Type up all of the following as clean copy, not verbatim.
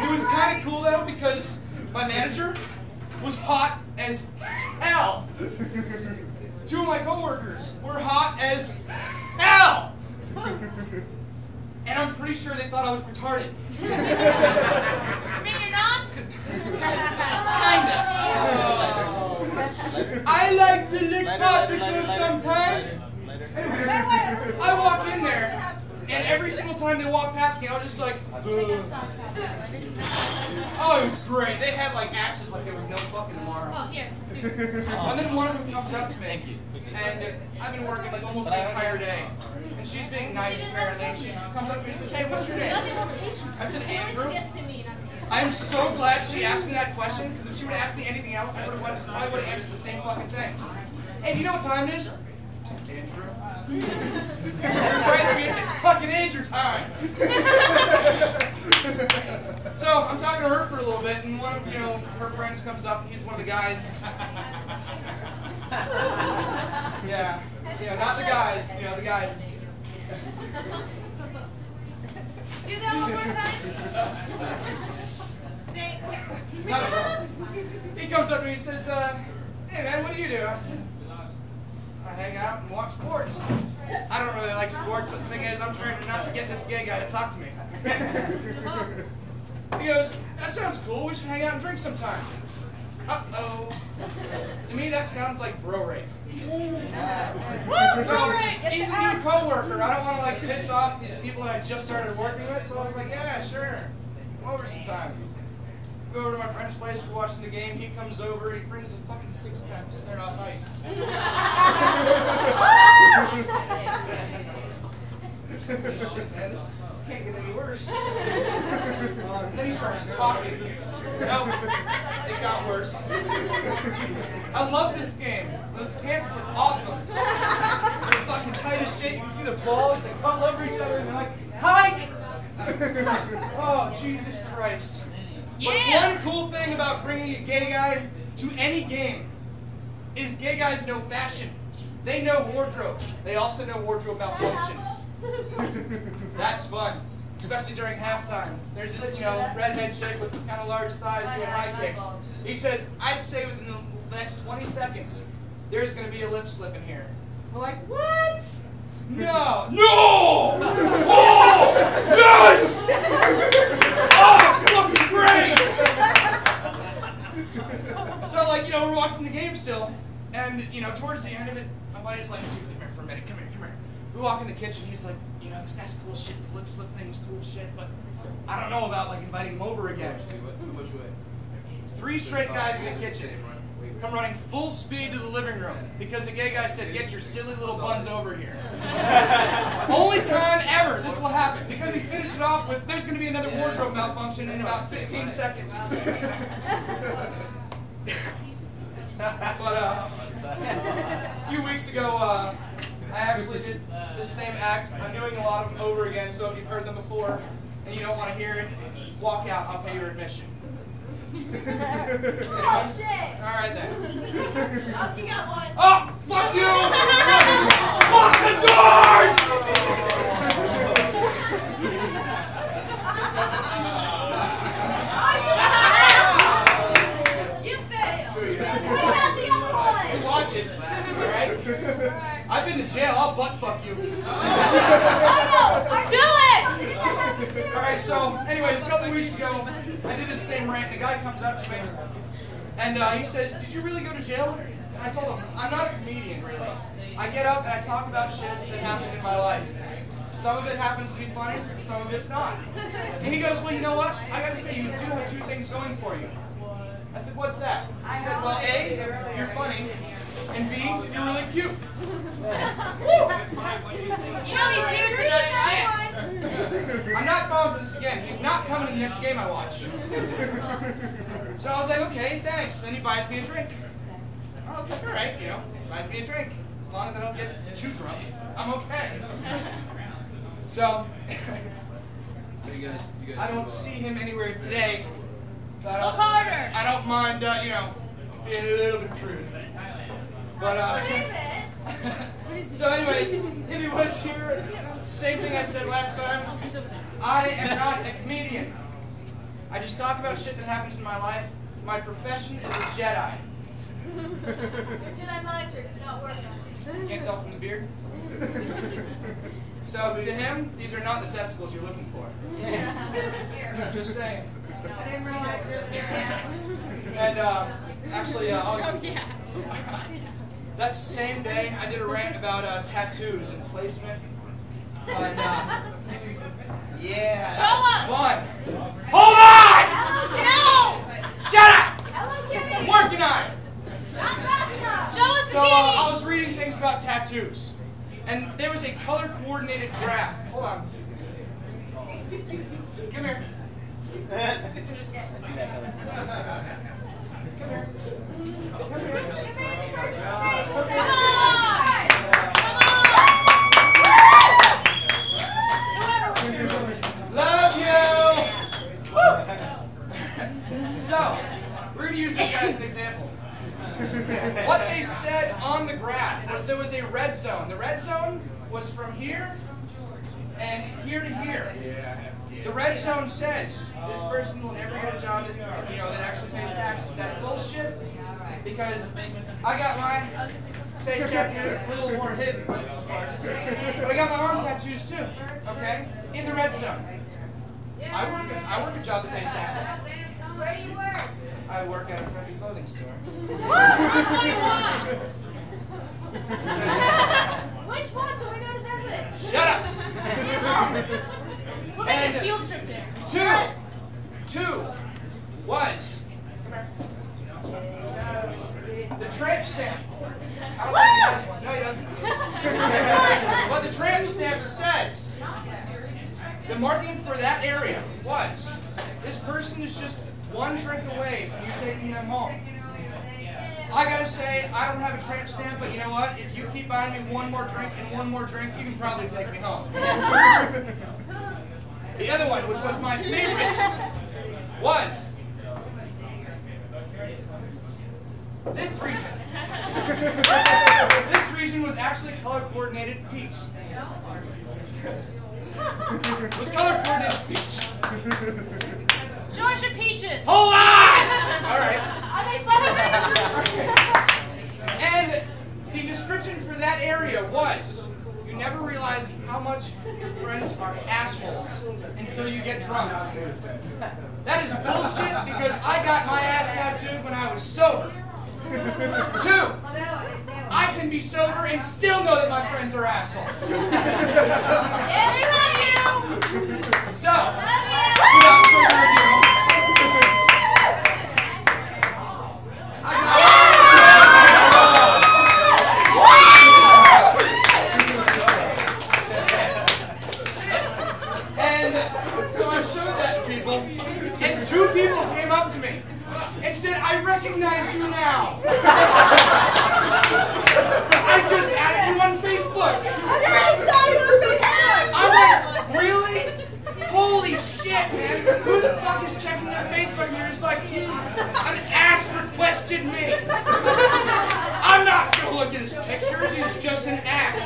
It was kind of cool though because my manager was hot as hell. Two of my coworkers were hot as hell. And I'm pretty sure they thought I was retarded. I mean, you're not? Kinda. I like to lick popsicles sometimes. Anyways, I walk in there, and every single time they walk past me, I was just like, oh, it was great. They had like asses like there was no fucking tomorrow. Oh, here. And then one of them comes up to me, and I've been working like almost the entire day. And she's being nice apparently, and she comes up to me and says, hey, what's your name? I said, Andrew. I'm so glad she asked me that question, because if she would have asked me anything else, I would have answered the same fucking thing. Hey, do you know what time it is? Andrew. That's right, bitch, it's fucking Andrew time. So I'm talking to her for a little bit, and one of her friends comes up, and he's one of the guys. Yeah, not the guys, the guys. Do that one more time. He comes up to me and says, hey man, what do you do? I said, I hang out and watch sports. I don't really like sports, but the thing is, I'm trying to not get this gay guy to talk to me. He goes, that sounds cool, we should hang out and drink sometime. Uh-oh. To me, that sounds like bro rape. So, he's a new coworker. I don't want to like piss off these people that I just started working with, so I was like, yeah, sure. Come over sometime. Go over to my friend's place, we're watching the game, he comes over, he brings a fucking six-pack, they're not nice. Shit, man, this can't get any worse. Then he starts talking. No, it got worse. I love this game. Those pants look awesome. They're fucking tight as shit. You can see the balls, they come over each other and they're like, hike! Oh, Jesus Christ. Yeah. But one cool thing about bringing a gay guy to any game is gay guys know fashion. They know wardrobe. They also know wardrobe malfunctions. That's fun, especially during halftime. There's this, redhead chick with kind of large thighs doing high kicks. He says, I'd say within the next 20 seconds, there's going to be a lip slip in here. We're like, what? No! No! Oh! Yes! Oh, it's fucking great! So, like, we're watching the game still, and, towards the end of it, my buddy's like, dude, come here for a minute, come here. We walk in the kitchen, he's like, this guy's cool shit, the lip slip thing's cool shit, but I don't know about, like, inviting him over again. 3 straight guys in the kitchen come running full speed to the living room because the gay guy said, get your silly little buns over here. Only time ever this will happen because he finished it off with, there's going to be another wardrobe malfunction in about 15 seconds. But a few weeks ago, I actually did the same act. I'm doing a lot of them over again, so if you've heard them before and you don't want to hear it, walk out, I'll pay your admission. Oh, shit! Alright then. Oh, you got one. Oh, fuck you! Lock the doors! You failed! What about the other one? Watch it, alright? I've been to jail, I'll butt fuck you. Do it! Alright, so, anyways, a couple weeks ago, I did this same rant. The guy comes up to me, and he says, did you really go to jail? And I told him, I'm not a comedian, really. I get up and I talk about shit that happened in my life. Some of it happens to be funny, some of it's not. And he goes, well, you know what? I gotta say, you do have 2 things going for you. I said, what's that? He said, well, A, you're funny, and B, you're really cute. He's here tonight. I'm not falling for this again. He's not coming to the next game I watch. So I was like, okay, thanks. Then he buys me a drink. I was like, all right, buys me a drink. As long as I don't get too drunk, I'm okay. So, I don't see him anywhere today. So I don't mind, being a little bit crude. But, so anyways, if he was here, same thing I said last time, I am not a comedian. I just talk about shit that happens in my life. My profession is a Jedi. Your Jedi mind tricks do not work on it. Can't tell from the beard. So to him, these are not the testicles you're looking for. Just saying. I didn't realize there was there. And actually, I was, that same day, I did a rant about tattoos and placement. And yeah, that was fun. Hold on! No! Shut up! Hello, Kitty! I'm working on it. Not fast enough. Show us the So kitty. I was reading things about tattoos, and there was a color-coordinated graph. Hold on. Come here. Love you! So, we're going to use this guy as an example. What they said on the graph was there was a red zone. The red zone was from here and here to here. The red zone says this person will never get a job that, that actually pays taxes. That's bullshit, because I got my face tattoo a little more hidden, but I got my arm tattoos too. Okay, in the red zone. I work a job that pays taxes. Where do you work? I work at a preppy clothing store. Which one? So we know this isn't. Shut up! We'll make a field trip there. Two was the tramp stamp. I don't think he has one. No, he doesn't. What the tramp stamp says, the marking for that area was, this person is just one drink away from you taking them home. I gotta say, I don't have a tramp stamp, but you know what? If you keep buying me one more drink and one more drink, you can probably take me home. The other one, which was my favorite, was this region. This region was actually color-coordinated peach. It was color-coordinated peach. Georgia peaches. Hold on! All right. Are they funny? And the description for that area was, you never realize how much your friends are assholes until you get drunk. That is bullshit, because I got my ass tattooed when I was sober. 2, I can be sober and still know that my friends are assholes. Yeah, we love you. So, without further ado, and 2 people came up to me and said, I recognize you now. I just added you on Facebook. I saw you on Facebook. I'm like, really? Holy shit, man. Who the fuck is checking their Facebook and you're just like, an ass requested me. I'm not going to look at his pictures. He's just an ass.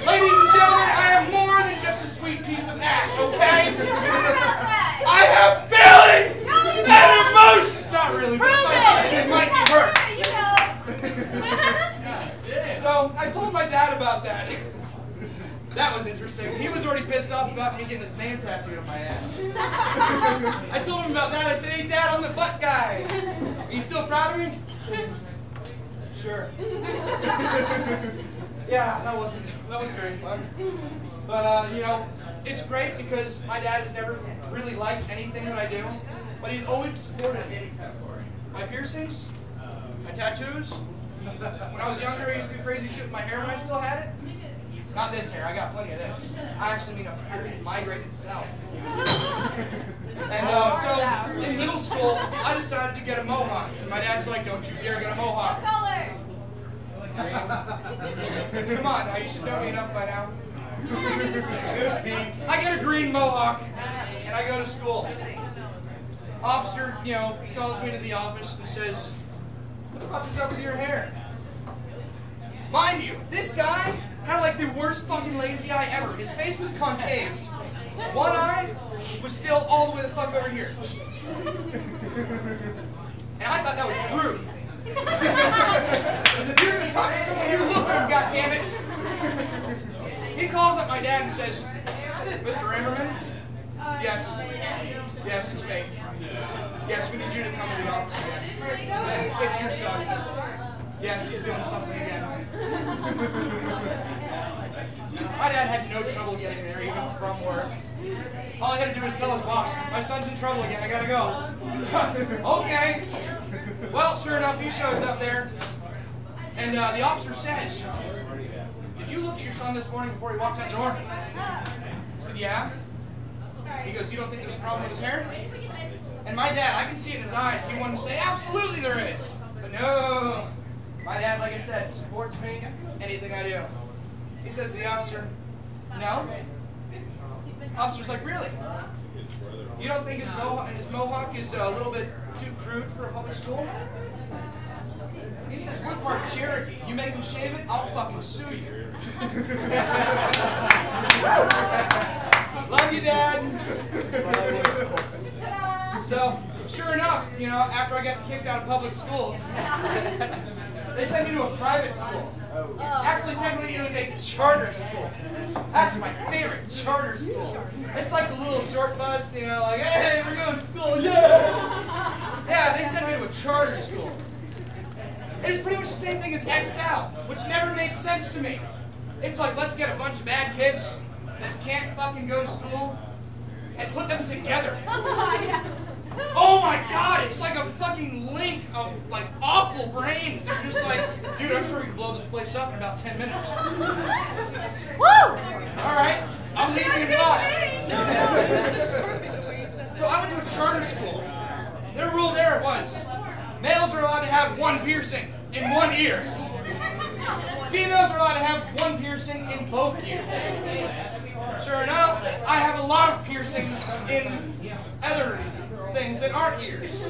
Ladies and gentlemen, I am more than just a sweet piece of ass, okay? I have feelings and emotions. Not really. It might hurt. So I told my dad about that. That was interesting. He was already pissed off about me getting his name tattooed on my ass. I told him about that. I said, hey, Dad, I'm the butt guy. Are you still proud of me? Sure. Yeah, that wasn't very fun. But, it's great because my dad has never really liked anything that I do, but he's always supported my piercings, my tattoos. When I was younger, I used to do crazy shit with my hair when I still had it. Not this hair, I got plenty of this. I actually mean a migrated south. And so, in middle school, I decided to get a mohawk. And my dad's like, don't you dare get a mohawk. What color? Come on, now you should know me enough by now. I get a green mohawk, and I go to school. Officer, calls me to the office and says, what the fuck is up with your hair? Mind you, this guy had like the worst fucking lazy eye ever. His face was concaved. One eye was still all the way the fuck over here. And I thought that was rude. Because if you're going to talk to someone, you look at him, goddammit. He calls up my dad and says, Mr. Ammerman? Yes. Yes, it's me. Yes, we need you to come to the office again. It's your son. Yes, he's doing something again. My dad had no trouble getting there, even from work. All I had to do was tell his boss, my son's in trouble again, I gotta go. Okay. Well, sure enough, he shows up there, and the officer says, did you look at your son this morning before he walked out the door? I said, yeah. He goes, you don't think there's a problem with his hair? And my dad, I can see it in his eyes, he wanted to say, absolutely there is. But no. My dad, like I said, supports me, anything I do. He says to the officer, no. Officer's like, really? You don't think his mohawk is a little bit too crude for a public school? He says, we're part Cherokee. You make him shave it, I'll fucking sue you. Love you, Dad. So, sure enough, you know, after I got kicked out of public schools, they sent me to a private school. Actually, technically, it was a charter school. That's my favorite, charter school. It's like the little short bus, you know, like, hey, we're going to school, yeah! Yeah, they sent me to a charter school. It was pretty much the same thing as Excel, which never made sense to me. It's like, let's get a bunch of bad kids that can't fucking go to school and put them together. Oh my god, it's like a fucking link of like awful brains. They're just like, dude, I'm sure we can blow this place up in about 10 minutes. Woo! Alright, I'm leaving in 5. So I went to a charter school. Their rule there was, males are allowed to have one piercing in one ear. Females are allowed to have one piercing in both ears. Sure enough, I have a lot of piercings in other things that aren't ears.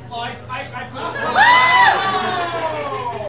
Oh, I